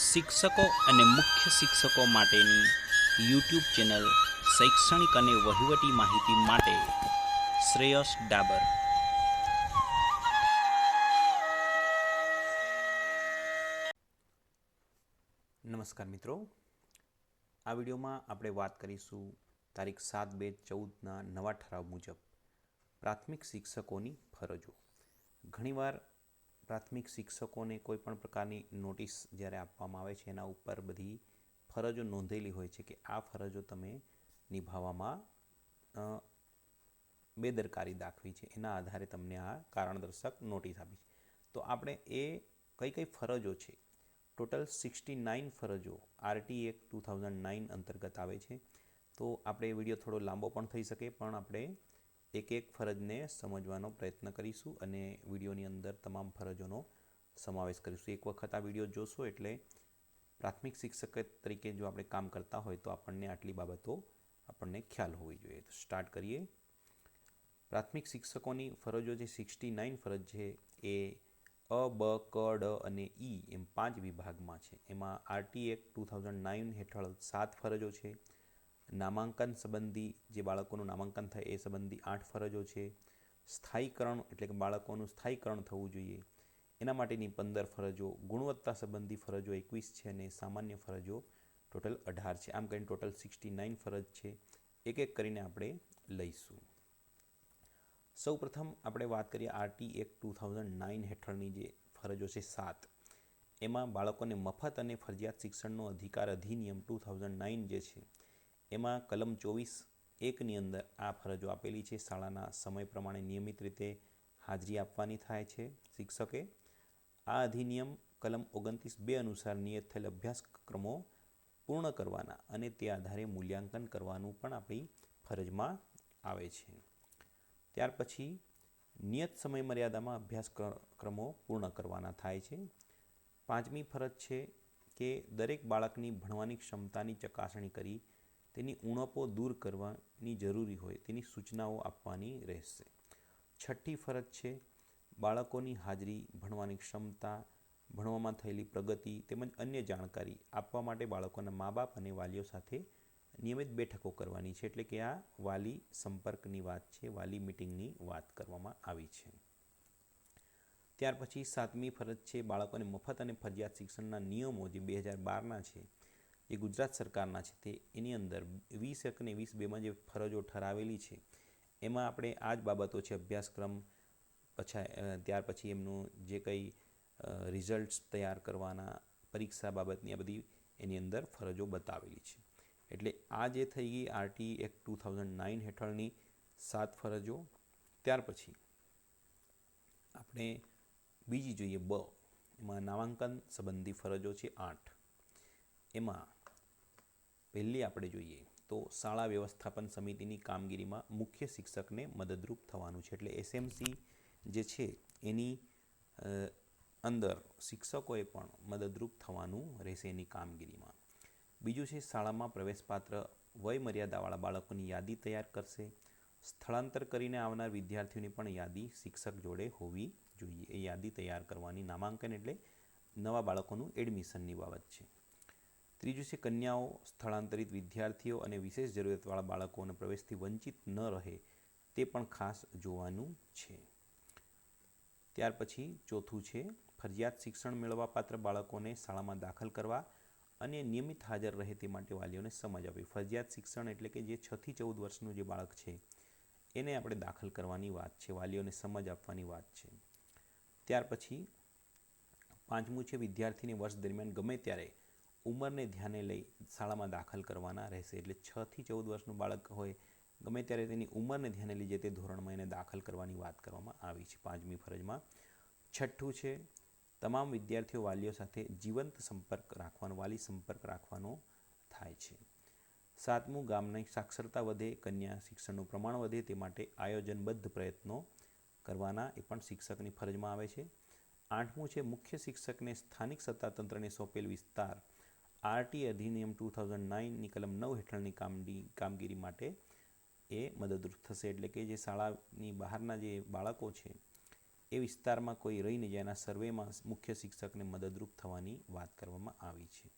શિક્ષકો અને મુખ્ય શિક્ષકો માટેની યુટ્યુબ ચેનલ શૈક્ષણિક અને વહીવટી માહિતી માટે શ્રેયસ ડાબર. નમસ્કાર મિત્રો, આ વિડીયોમાં આપણે વાત કરીશું તારીખ 7/2/14ના નવા ઠરાવ મુજબ પ્રાથમિક શિક્ષકોની ફરજો. ઘણીવાર પ્રાથમિક શિક્ષકોને કોઈ પણ પ્રકારની નોટિસ જ્યારે આપવામાં આવે છે એના ઉપર બધી ફરજો નોંધેલી હોય છે કે આ ફરજો તમે નિભાવવામાં બેદરકારી દાખવી છે, એના આધારે તમને આ કારણદર્શક નોટિસ આપી છે. તો આપણે એ કઈ ફરજો છે, ટોટલ 69 ફરજો આરટી એક્ટ 2009 અંતર્ગત આવે છે. તો આપણે એ વિડીયો થોડો લાંબો પણ થઈ શકે, પણ આપણે એક ફરજને સમજવાનો પ્રયત્ન કરીશું અને વિડીયોની અંદર તમામ ફરજોનો સમાવેશ કરીશું. એક વખત આ વિડીયો જોશો એટલે પ્રાથમિક શિક્ષક તરીકે જો આપણે કામ કરતા હોય તો આપણને આટલી બાબતો આપણને ખ્યાલ હોવી જોઈએ. તો સ્ટાર્ટ કરીએ. પ્રાથમિક શિક્ષકોની ફરજો જે 69 ફરજ છે એ અ, બ, ક, ડ અને ઈ એમ 5 વિભાગમાં છે. એમાં આરટી એક્ટ 2009 હેઠળ 7 ફરજો છે. નામાંકન સંબંધી જે બાળકોનું નામાંકન થાય એ સંબંધી 8 ફરજો છે. સ્થાયીકરણ એટલે કે બાળકોનું સ્થાયીકરણ થવું જોઈએ એના માટેની 15 ફરજો. ગુણવત્તા સંબંધી ફરજો 21 છે અને સામાન્ય ફરજો ટોટલ 18 છે. આમ કરીને ટોટલ 69 ફરજ છે. એક કરીને આપણે લઈશું. સૌપ્રથમ આપણે વાત કરીએ આરટી એક્ટ 2009 હેઠળની જે ફરજો છે 7. એમાં બાળકોને મફત અને ફરજિયાત શિક્ષણનો અધિકાર અધિનિયમ 2009 જે છે એમાં કલમ 24(1) અંદર આ ફરજો આપેલી છે. શાળાના સમય પ્રમાણે નિયમિત રીતે હાજરી આપવાની થાય છે શિક્ષકે. આ અધિનિયમ કલમ 29(2) અનુસાર નિયત થયેલ અભ્યાસક્રમો પૂર્ણ કરવાના અને તે આધારે મૂલ્યાંકન કરવાનું પણ આપણી ફરજમાં આવે છે. ત્યાર પછી નિયત સમય મર્યાદામાં અભ્યાસક્રમો પૂર્ણ કરવાના થાય છે. 5મી ફરજ છે કે દરેક બાળકની ભણવાની ક્ષમતાની ચકાસણી કરી તેની ઉણપો દૂર કરવાની જરૂરી હોય તેની સૂચનાઓ આપવાની રહેશે. 6ઠ્ઠી ફરજ છે બાળકોની હાજરી, ભણવાની ક્ષમતા, ભણવામાં થયેલી પ્રગતિ તેમજ અન્ય જાણકારી આપવા માટે બાળકોના મા બાપ અને વાલીઓ સાથે નિયમિત બેઠકો કરવાની છે. એટલે કે આ વાલી સંપર્કની વાત છે, વાલી મિટિંગની વાત કરવામાં આવી છે. ત્યાર પછી 7મી ફરજ છે બાળકોને મફત અને ફરજિયાત શિક્ષણના નિયમો જે 2012ના છે એ ગુજરાત સરકારના છે તે એની અંદર 20(1) અને 20(2)માં જે ફરજો ઠરાવેલી છે એમાં આપણે આ જ બાબતો છે અભ્યાસક્રમ ત્યાર પછી એમનું જે કંઈ રિઝલ્ટ્સ તૈયાર કરવાના, પરીક્ષા બાબતની આ બધી એની અંદર ફરજો બતાવેલી છે. એટલે આ જે થઈ ગઈ આરટી એક્ટ 2009 હેઠળની 7 ફરજો. ત્યાર પછી આપણે બીજી જોઈએ બ, એમાં નામાંકન સંબંધી ફરજો છે 8. એમાં પહેલી આપણે જોઈએ તો શાળા વ્યવસ્થાપન સમિતિની કામગીરીમાં મુખ્ય શિક્ષકને મદદરૂપ થવાનું છે. એટલે એસએમસી જે છે એની અંદર શિક્ષકોએ પણ મદદરૂપ થવાનું રહેશે એની કામગીરીમાં. બીજું છે શાળામાં પ્રવેશપાત્ર વય મર્યાદાવાળા બાળકોની યાદી તૈયાર કરશે. સ્થળાંતર કરીને આવનાર વિદ્યાર્થીઓની પણ યાદી શિક્ષક જોડે હોવી જોઈએ. એ યાદી તૈયાર કરવાની. નામાંકન એટલે નવા બાળકોનું એડમિશનની બાબત છે. ત્રીજું છે કન્યાઓ, સ્થળાંતરિત વિદ્યાર્થીઓ અને વિશેષ જરૂરિયાતવાળા બાળકોને પ્રવેશથી વંચિત ન રહે તે પણ ખાસ જોવાનું છે. ત્યાર પછી ચોથું છે ફરજિયાત શિક્ષણ મેળવવા પાત્ર બાળકોને શાળામાં દાખલ કરવા અને નિયમિત હાજર રહે તે માટે વાલીઓને સમજ આપવી. ફરજિયાત શિક્ષણ એટલે કે જે 6 થી 14 વર્ષનું જે બાળક છે એને આપણે દાખલ કરવાની વાત છે, વાલીઓને સમજ આપવાની વાત છે. ત્યાર પછી 5મું છે વિદ્યાર્થીને વર્ષ દરમિયાન ગમે ત્યારે ઉંમરને ધ્યાને લઈ શાળામાં દાખલ કરવાના રહેશે. એટલે 6 થી 14 વર્ષનું બાળક હોય ગમે ત્યારે તેની ઉંમરને ધ્યાને લઈ જે તે ધોરણમાં એને દાખલ કરવાની વાત કરવામાં આવી છે 5મી ફરજમાં. 6ઠ્ઠું છે તમામ વિદ્યાર્થીઓ વાલીઓ સાથે જીવંત સંપર્ક રાખવાનો, વાલી સંપર્ક રાખવાનો થાય છે. 7મું ગામની સાક્ષરતા વધે, કન્યા શિક્ષણનું પ્રમાણ વધે તે માટે આયોજનબદ્ધ પ્રયત્નો કરવાના, એ પણ શિક્ષકની ફરજમાં આવે છે. 8મું છે મુખ્ય શિક્ષકને સ્થાનિક સત્તાતંત્રને સોંપેલ વિસ્તાર આરટી અધિનિયમ 2009ની કલમ 9 હેઠળની કામગીરી માટે એ મદદરૂપ થશે. એટલે કે જે શાળાની બહારના જે બાળકો છે એ વિસ્તારમાં કોઈ રહીને જેના સર્વેમાં મુખ્ય શિક્ષકને મદદરૂપ થવાની વાત કરવામાં આવી છે.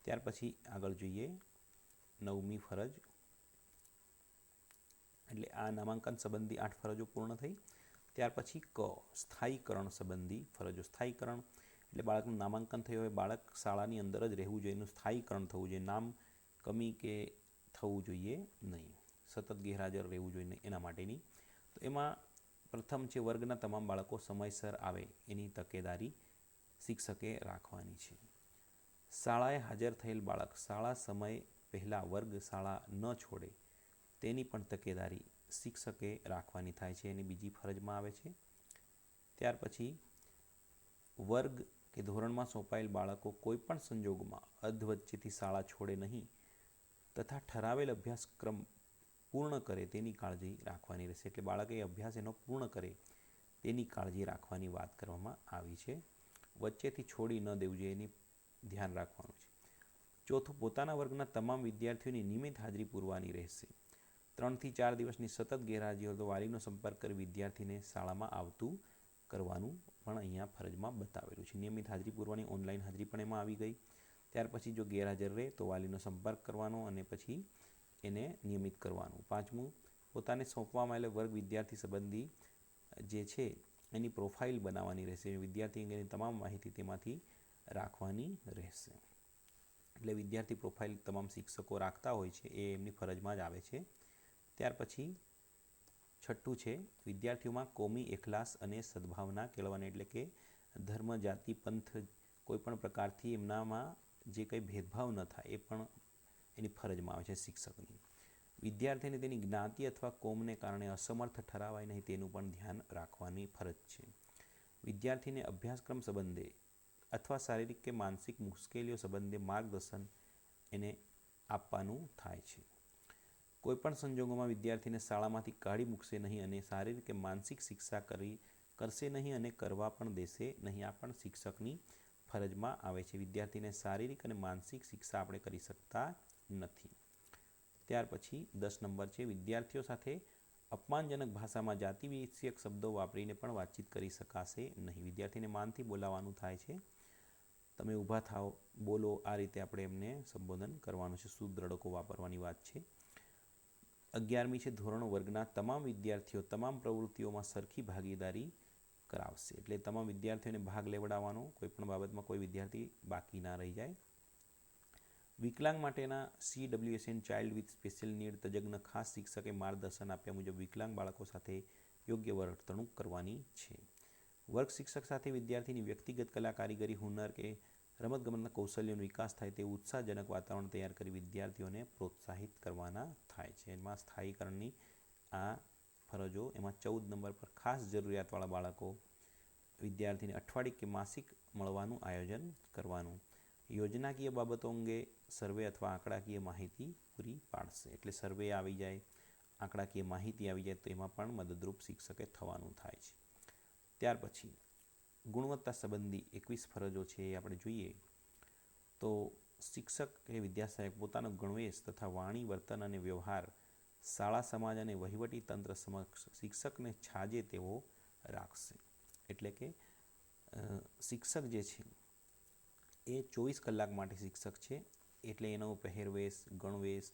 ત્યાર પછી આગળ જોઈએ 9મી ફરજ. એટલે આ નામાંકન સંબંધી 8 ફરજો પૂર્ણ થઈ. ત્યાર પછી સ્થાયીકરણ સંબંધી ફરજો. સ્થાયીકરણ એટલે બાળકનું નામાંકન થયું હોય, બાળક શાળાની અંદર જ રહેવું જોઈએ, એનું સ્થાયીકરણ થવું જોઈએ, નામ કમી કે થવું જોઈએ નહીં, સતત ગેરહાજર રહેવું જોઈએ નહીં, એના માટેની. તો એમાં પ્રથમ છે વર્ગના તમામ બાળકો સમયસર આવે એની તકેદારી શિક્ષકે રાખવાની છે. શાળાએ હાજર થયેલ બાળક શાળા સમય પહેલાં વર્ગ શાળા ન છોડે તેની પણ તકેદારી શિક્ષકે રાખવાની થાય છે, એની બીજી ફરજમાં આવે છે. ત્યાર પછી વર્ગ કે ધોરણમાં સોંપાયેલ બાળકો કોઈપણ સંજોગોમાં અધવચ્ચેથી શાળા છોડે નહીં તથા ઠરાવેલ અભ્યાસક્રમ પૂર્ણ કરે તેની કાળજી રાખવાની રહેશે. એટલે બાળકે અભ્યાસ એનો પૂર્ણ કરે તેની કાળજી રાખવાની વાત કરવામાં આવી છે. વચ્ચેથી છોડી ન દેવું જોઈએ એની ધ્યાન રાખવાનું છે. ચોથું, પોતાના વર્ગના તમામ વિદ્યાર્થીઓની નિયમિત હાજરી પૂરવાની રહેશે. 3 થી 4 દિવસની સતત ગેરહાજરી હોય તો વાલીનો સંપર્ક કરી વિદ્યાર્થીને શાળામાં આવતું કરવાનું પણ અહીંયા ફરજમાં બતાવેલું છે. નિયમિત હાજરી પૂરવાની, ઓનલાઈન હાજરી પણ એમાં આવી ગઈ. ત્યાર પછી જો ગેરહાજર રહે તો વાલીનો સંપર્ક કરવાનો અને પછી એને નિયમિત કરવાનું. 5મું, પોતાને સોંપવામાં આવેલા વર્ગ વિદ્યાર્થી સંબંધી જે છે એની પ્રોફાઇલ બનાવવાની રહેશે. વિદ્યાર્થી અંગેની તમામ માહિતી તેમાંથી રાખવાની રહેશે. એટલે વિદ્યાર્થી પ્રોફાઇલ તમામ શિક્ષકો રાખતા હોય છે, એ એમની ફરજમાં જ આવે છે. ત્યાર પછી 6થું છે વિદ્યાર્થીઓમાં કોમી એખલાસ અને સદ્ભાવના કેળવવાની. એટલે કે ધર્મ, જાતિ, પંથ કોઈપણ પ્રકારથી એમનામાં જે કંઈ ભેદભાવ ન થાય એ પણ એની ફરજમાં આવે છે શિક્ષકની. વિદ્યાર્થીને તેની જ્ઞાતિ અથવા કોમને કારણે અસમર્થ ઠરાવાય નહીં તેનું પણ ધ્યાન રાખવાની ફરજ છે. વિદ્યાર્થીને અભ્યાસક્રમ સંબંધે અથવા શારીરિક કે માનસિક મુશ્કેલીઓ સંબંધે માર્ગદર્શન એને આપવાનું થાય છે. કોઈપણ સંજોગોમાં વિદ્યાર્થીને શાળામાંથી કાઢી મૂકશે નહીં અને શારીરિક કે માનસિક શિક્ષા કરશે નહીં અને કરવા પણ દેશે નહીં. આ પણ શિક્ષકની ફરજમાં આવે છે. વિદ્યાર્થીને શારીરિક અને માનસિક શિક્ષા આપણે કરી શકતા નથી. ત્યાર પછી 10 નંબર છે વિદ્યાર્થીઓ સાથે અપમાનજનક ભાષામાં જાતિ વિષયક શબ્દો વાપરીને પણ વાતચીત કરી શકાશે નહીં. વિદ્યાર્થીને માનથી બોલાવવાનું થાય છે. તમે ઊભા થાઓ, બોલો, આ રીતે આપણે એમને સંબોધન કરવાનું છે. સુદ્રઢકો વાપરવાની વાત છે. 11મી છે ધોરણ વર્ગના તમામ વિદ્યાર્થીઓ તમામ પ્રવૃત્તિઓમાં સરખી ભાગીદારી કરાવશે. એટલે તમામ વિદ્યાર્થીઓને ભાગ લેવડાવવાનો, કોઈપણ બાબતમાં કોઈ વિદ્યાર્થી બાકી ના રહી જાય. વિકલાંગ માટેના CWSN child with special need તજજ્ઞ ખાસ શિક્ષકે માર્ગદર્શન આપ્યા મુજબ વિકલાંગ બાળકો સાથે યોગ્ય વર્તણૂક કરવાની છે. વર્ગ શિક્ષક સાથે વિદ્યાર્થીની વ્યક્તિગત કલા, કારીગરી, હુનર કે રમતગમતના કૌશલ્યનો વિકાસ થાય તેવું ઉત્સાહજનક વાતાવરણ તૈયાર કરી વિદ્યાર્થીઓને પ્રોત્સાહિત કરવાના થાય છે. એમાં સ્થાયીકરણની આ ફરજો. એમાં 14 નંબર પર ખાસ જરૂરિયાતવાળા બાળકો વિદ્યાર્થીને અઠવાડિક કે માસિક મળવાનું આયોજન કરવાનું. યોજનાકીય બાબતો અંગે સર્વે અથવા આંકડાકીય માહિતી પૂરી પાડશે. એટલે સર્વે આવી જાય, આંકડાકીય માહિતી આવી જાય તો એમાં પણ મદદરૂપ શિક્ષકે થવાનું થાય છે. ત્યાર પછી ગુણવત્તા સંબંધી 21 ફરજો છે એ આપણે જોઈએ તો શિક્ષક કે વિદ્યાસહાયક પોતાનો ગણવેશ તથા વાણી, વર્તન અને વ્યવહાર શાળા, સમાજ અને વહીવટી તંત્ર સમક્ષ શિક્ષકને છાજે તેવો રાખશે. એટલે કે શિક્ષક જે છે એ 24 કલાક માટે શિક્ષક છે. એટલે એનો પહેરવેશ, ગણવેશ,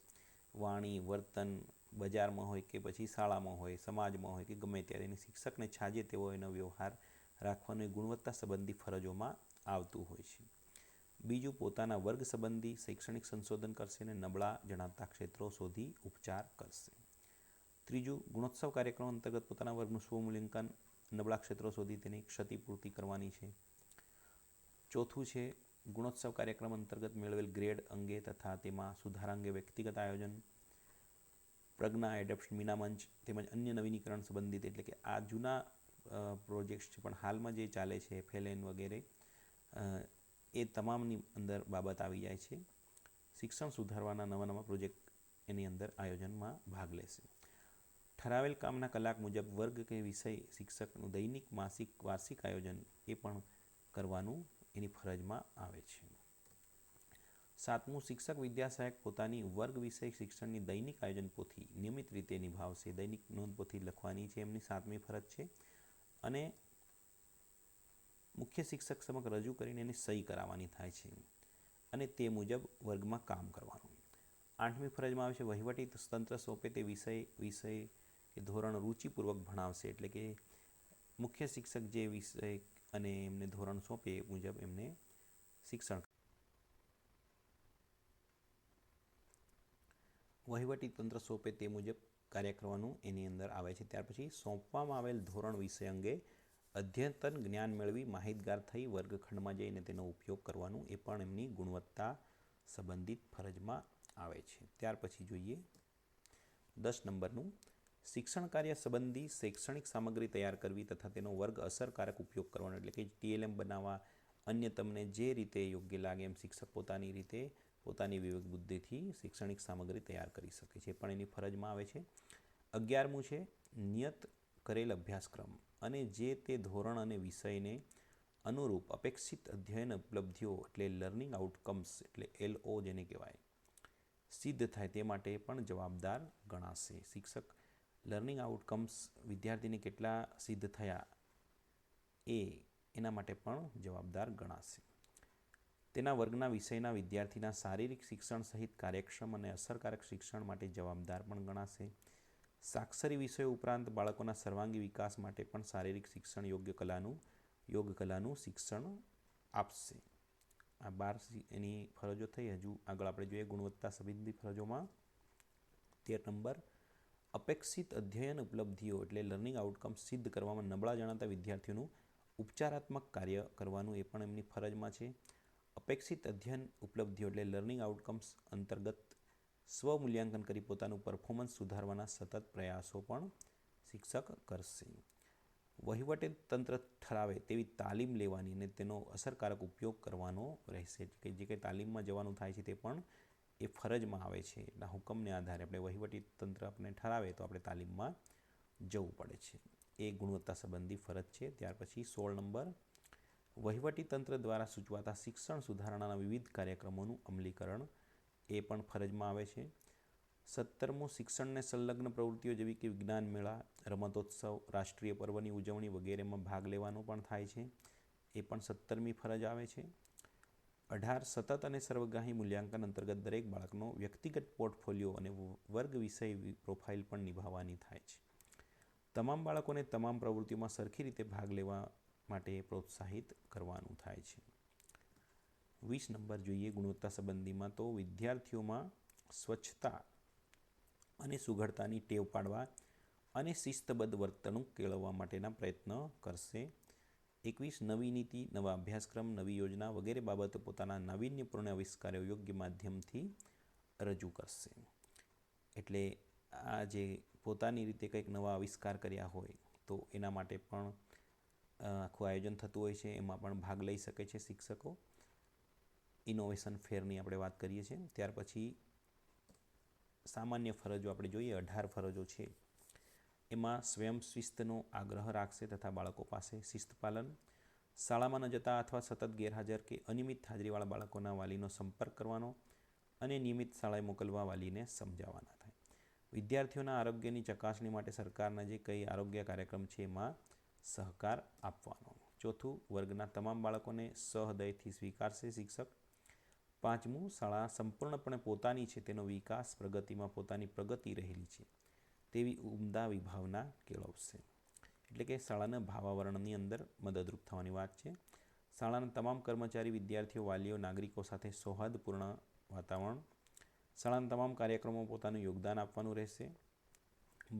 વાણી, વર્તન બજારમાં હોય કે પછી શાળામાં હોય, સમાજમાં હોય કે ગમે ત્યારે એની શિક્ષકને છાજે તેવો એનો વ્યવહાર રાખવાનો એ ગુણવત્તા સંબંધી ફરજોમાં આવતું હોય છે. બીજું, પોતાના વર્ગ સંબંધી શૈક્ષણિક સંશોધન કરશે અને નબળા જણાતા ક્ષેત્રો શોધી ઉપચાર કરશે. ત્રીજું, ગુણોત્સવ કાર્યક્રમ અંતર્ગત પોતાના વર્ગનું સ્વમૂલ્યાંકન, નબળા ક્ષેત્રો શોધી તેની ક્ષતિપૂર્તિ કરવાની છે. ચોથું છે ગુણોત્સવ કાર્યક્રમ અંતર્ગત મેળવેલ ગ્રેડ અંગે તથા તેમાં સુધારા અંગે વ્યક્તિગત આયોજન, પ્રજ્ઞા એડપ્શન, મીનામંચ તેમજ અન્ય નવીનીકરણ સંબંધિત. એટલે કે આ જૂના પ્રોજેક્ટ્સ છે પણ હાલમાં જે ચાલે છે FLN વગેરે એ તમામની અંદર બાબત આવી જાય છે. શિક્ષણ સુધારવાના નવા પ્રોજેક્ટ એની અંદર આયોજનમાં ભાગ લેશે. ઠરાવેલ કામના કલાક મુજબ વર્ગ કે વિષય શિક્ષકનું દૈનિક, માસિક, વાર્ષિક આયોજન એ પણ કરવાનું એની ફરજમાં આવે છે. 7મું, શિક્ષક વિદ્યાસહાયક પોતાની વર્ગ વિષય શિક્ષણની દૈનિક આયોજન પોથી નિયમિત રીતે નિભાવશે. દૈનિક નોંધપોથી લખવાની છે એમની 7મી ફરજ છે. અને મુખ્ય શિક્ષક સમક્ષ રજૂ કરીને એની સહી કરાવવાની થાય છે અને તે મુજબ વર્ગમાં કામ કરવાનું. 8મી ફરજમાં આવે છે વહીવટી તંત્ર સોંપે તે વિષય કે ધોરણ રુચિપૂર્વક ભણાવશે. એટલે કે મુખ્ય શિક્ષક જે વિષય અને એમને ધોરણ સોંપે એ મુજબ એમને શિક્ષણ. વહીવટી તંત્ર સોંપે તે મુજબ કાર્ય કરવાનું એની અંદર આવે છે. ત્યાર પછી સોંપવામાં આવેલ ધોરણ વિષય અંગે અદ્યતન જ્ઞાન મેળવી માહિતગાર થઈ વર્ગખંડમાં જઈને તેનો ઉપયોગ કરવાનું એ પણ એમની ગુણવત્તા સંબંધિત ફરજમાં આવે છે. ત્યાર પછી જોઈએ 10 નંબરનું શિક્ષણ કાર્ય સંબંધી શૈક્ષણિક સામગ્રી તૈયાર કરવી તથા તેનો વર્ગ અસરકારક ઉપયોગ કરવાનો. એટલે કે TLM બનાવવા, અન્ય તમને જે રીતે યોગ્ય લાગે એમ શિક્ષક પોતાની રીતે પોતાની વિવેક બુદ્ધિથી શૈક્ષણિક સામગ્રી તૈયાર કરી શકે છે, પણ એની ફરજમાં આવે છે. 11મું છે નિયત કરેલ અભ્યાસક્રમ અને જે તે ધોરણ અને વિષયને અનુરૂપ અપેક્ષિત અધ્યયન ઉપલબ્ધિઓ એટલે લર્નિંગ આઉટકમ્સ એટલે LO જેને કહેવાય સિદ્ધ થાય તે માટે પણ જવાબદાર ગણાશે. શિક્ષક લર્નિંગ આઉટકમ્સ વિદ્યાર્થીને કેટલા સિદ્ધ થયા એના માટે પણ જવાબદાર ગણાશે. તેના વર્ગના વિષયના વિદ્યાર્થીના શારીરિક શિક્ષણ સહિત કાર્યક્ષમ અને અસરકારક શિક્ષણ માટે જવાબદાર પણ ગણાશે. સાક્ષરી વિષયો ઉપરાંત બાળકોના સર્વાંગી વિકાસ માટે પણ શારીરિક શિક્ષણ યોગ કલાનું શિક્ષણ આપશે. આ 12 એની ફરજો થઈ. હજુ આગળ આપણે જોઈએ ગુણવત્તા સંબંધી ફરજોમાં 13 નંબર અપેક્ષિત અધ્યયન ઉપલબ્ધિઓ એટલે લર્નિંગ આઉટકમ્સ સિદ્ધ કરવામાં નબળા જણાતા વિદ્યાર્થીઓનું ઉપચારાત્મક કાર્ય કરવાનું એ પણ એમની ફરજમાં છે. અપેક્ષિત અધ્યયન ઉપલબ્ધિઓ એટલે લર્નિંગ આઉટકમ્સ અંતર્ગત સ્વમૂલ્યાંકન કરી પોતાનું પરફોર્મન્સ સુધારવાના સતત પ્રયાસો પણ શિક્ષક કરશે. વહીવટી તંત્ર ઠરાવે તેવી તાલીમ લેવાની અને તેનો અસરકારક ઉપયોગ કરવાનો રહેશે. કે જે કંઈ તાલીમમાં જવાનું થાય છે તે પણ એ ફરજમાં આવે છે. એના હુકમને આધારે આપણે વહીવટી તંત્ર આપણે ઠરાવે તો આપણે તાલીમમાં જવું પડે છે. એ ગુણવત્તા સંબંધી ફરજ છે. ત્યાર પછી 16 નંબર વહીવટી તંત્ર દ્વારા સૂચવાતા શિક્ષણ સુધારણાના વિવિધ કાર્યક્રમોનું અમલીકરણ એ પણ ફરજમાં આવે છે. 17મું શિક્ષણને સંલગ્ન પ્રવૃત્તિઓ જેવી કે વિજ્ઞાન મેળા, રમતોત્સવ, રાષ્ટ્રીય પર્વની ઉજવણી વગેરેમાં ભાગ લેવાનો પણ થાય છે. એ પણ 17મી ફરજ આવે છે. 18 સતત અને સર્વગ્રાહી મૂલ્યાંકન અંતર્ગત દરેક બાળકનો વ્યક્તિગત પોર્ટફોલિયો અને વર્ગ વિષય પ્રોફાઇલ પણ નિભાવવાની થાય છે. તમામ બાળકોને તમામ પ્રવૃત્તિઓમાં સરખી રીતે ભાગ લેવા માટે પ્રોત્સાહિત કરવાનું થાય છે. 20 નંબર જોઈએ ગુણવત્તા સંબંધીમાં તો વિદ્યાર્થીઓમાં સ્વચ્છતા અને સુઘડતાની ટેવ પાડવા અને શિસ્તબદ્ધ વર્તણૂક કેળવવા માટેના પ્રયત્ન કરશે. 21 નવી નીતિ, નવા અભ્યાસક્રમ, નવી યોજના વગેરે બાબતો પોતાના નાવીન્યપૂર્ણ આવિષ્કારો યોગ્ય માધ્યમથી રજૂ કરશે. એટલે આ જે પોતાની રીતે કંઈક નવા આવિષ્કાર કર્યા હોય તો એના માટે પણ આખું આયોજન થતું હોય છે. એમાં પણ ભાગ લઈ શકે છે શિક્ષકો. ઇનોવેશન ફેરની આપણે વાત કરીએ છીએ. ત્યાર પછી સામાન્ય ફરજો આપણે જોઈએ 18 ફરજો છે. એમાં સ્વયં શિસ્તનો આગ્રહ રાખશે તથા બાળકો પાસે શિસ્તપાલન, શાળામાં ન જતા અથવા સતત ગેરહાજર કે અનિયમિત હાજરીવાળા બાળકોના વાલીનો સંપર્ક કરવાનો અને નિયમિત શાળાએ મોકલવા વાલીને સમજાવવાના થાય. વિદ્યાર્થીઓના આરોગ્યની ચકાસણી માટે સરકારના જે કંઈ આરોગ્ય કાર્યક્રમ છે એમાં સહકાર આપવાનો. 4 વર્ગના તમામ બાળકોને સહૃદયથી સ્વીકારશે શિક્ષક. 5મું શાળા સંપૂર્ણપણે પોતાની છે તેનો વિકાસ પ્રગતિમાં પોતાની પ્રગતિ રહેલી છે તેવી ઉમદા વિભાવના કેળવશે. એટલે કે શાળાના ભાવાવરણની અંદર મદદરૂપ થવાની વાત છે. શાળાના તમામ કર્મચારી, વિદ્યાર્થીઓ, વાલીઓ, નાગરિકો સાથે સૌહાર્દપૂર્ણ વાતાવરણ. શાળાના તમામ કાર્યક્રમોમાં પોતાનું યોગદાન આપવાનું રહેશે.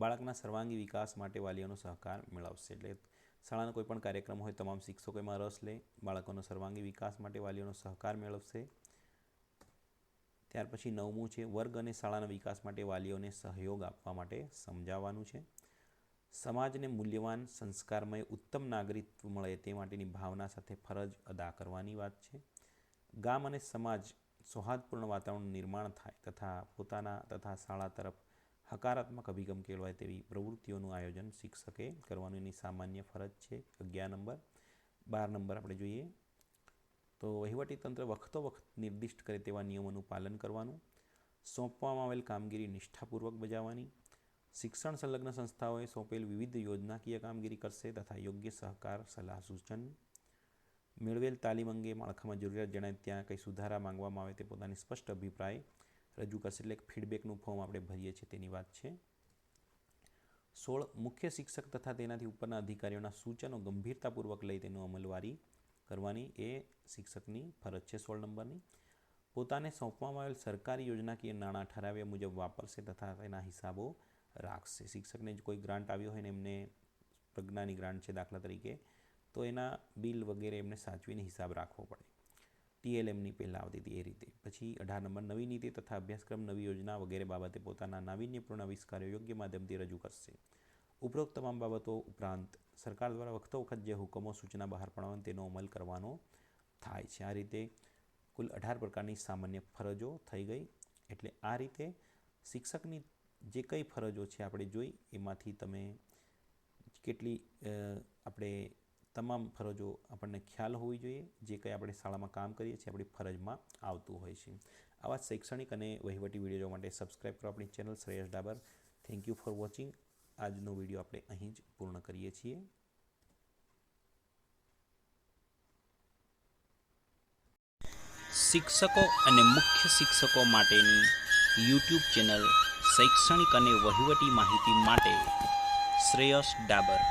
બાળકના સર્વાંગી વિકાસ માટે વાલીઓનો સહકાર મેળવશે. એટલે શાળાનો કોઈ પણ કાર્યક્રમ હોય તમામ શિક્ષકો એમાં રસ લે, બાળકોનો સર્વાંગી વિકાસ માટે વાલીઓનો સહકાર મેળવશે. ત્યાર પછી 9મું છે વર્ગ અને શાળાના વિકાસ માટે વાલીઓને સહયોગ આપવા માટે સમજાવવાનું છે. સમાજને મૂલ્યવાન, સંસ્કારમય, ઉત્તમ નાગરિકત્વ મળે તે માટેની ભાવના સાથે ફરજ અદા કરવાની વાત છે. ગામ અને સમાજ સૌહાર્દપૂર્ણ વાતાવરણનું નિર્માણ થાય તથા પોતાના તથા શાળા તરફ હકારાત્મક અભિગમ કેળવાય તેવી પ્રવૃત્તિઓનું આયોજન શિક્ષકે કરવાનું એની સામાન્ય ફરજ છે. 11 નંબર. 12 નંબર આપણે જોઈએ તો વહીવટીતંત્ર વખતોવખત નિર્દિષ્ટ કરે તેવા નિયમોનું પાલન કરવાનું. સોંપવામાં આવેલ કામગીરી નિષ્ઠાપૂર્વક બજાવવાની. શિક્ષણ સંલગ્ન સંસ્થાઓએ સોંપેલ વિવિધ યોજનાકીય કામગીરી કરશે તથા યોગ્ય સહકાર, સલાહ, સૂચન મેળવેલ તાલીમ અંગે માળખામાં જરૂરિયાત જણાય ત્યાં કંઈ સુધારા માંગવામાં આવે તે પોતાની સ્પષ્ટ અભિપ્રાય રજૂ કરશે. એટલે ફીડબેકનું ફોર્મ આપણે ભરીએ છીએ તેની વાત છે. 16 મુખ્ય શિક્ષક તથા તેનાથી ઉપરના અધિકારીઓના સૂચનો ગંભીરતાપૂર્વક લઈ તેનું અમલવારી કરવાની એ શિક્ષકની ફરજ છે. 16 નંબરની પોતાને સોંપવામાં આવેલ સરકારી યોજનાકીય નાણાં ઠરાવ્યા મુજબ વાપરશે તથા તેના હિસાબો રાખશે. શિક્ષકને જ કોઈ ગ્રાન્ટ આવ્યો હોય ને એમને પ્રજ્ઞાની ગ્રાન્ટ છે દાખલા તરીકે, તો એના બિલ વગેરે એમને સાચવીને હિસાબ રાખવો પડે. TLMની પહેલાં આવતી હતી એ રીતે. પછી 18 નંબર નવી નીતિ તથા અભ્યાસક્રમ, નવી યોજના વગેરે બાબતે પોતાના નાવીન્યપૂર્ણ આવિષ્કારો યોગ્ય માધ્યમથી રજૂ કરશે. ઉપરોક્ત તમામ બાબતો ઉપરાંત સરકાર દ્વારા વખતો વખત જે હુકમો સૂચના બહાર પાડવાનો તેનો અમલ કરવાનો થાય છે. આ રીતે કુલ 18 પ્રકારની સામાન્ય ફરજો થઈ ગઈ. એટલે આ રીતે શિક્ષકની જે કંઈ ફરજો છે આપણે જોઈ, એમાંથી તમે કેટલી આપણે તમામ ફરજો આપણને ખ્યાલ હોવી જોઈએ. જે કંઈ આપણે શાળામાં કામ કરીએ છીએ આપણી ફરજમાં આવતું હોય છે. આવા શૈક્ષણિક અને વહીવટી વિડીયો જોવા માટે સબસ્ક્રાઈબ કરો આપણી channel Shreyas Dabur. Thank you for watching. આજનો વિડીયો આપણે અહીં જ પૂર્ણ કરીએ છીએ. શિક્ષકો અને મુખ્ય શિક્ષકો માટેની યુટ્યુબ ચેનલ શૈક્ષણિક અને વહીવટી માહિતી માટે શ્રેયસ ડાબર.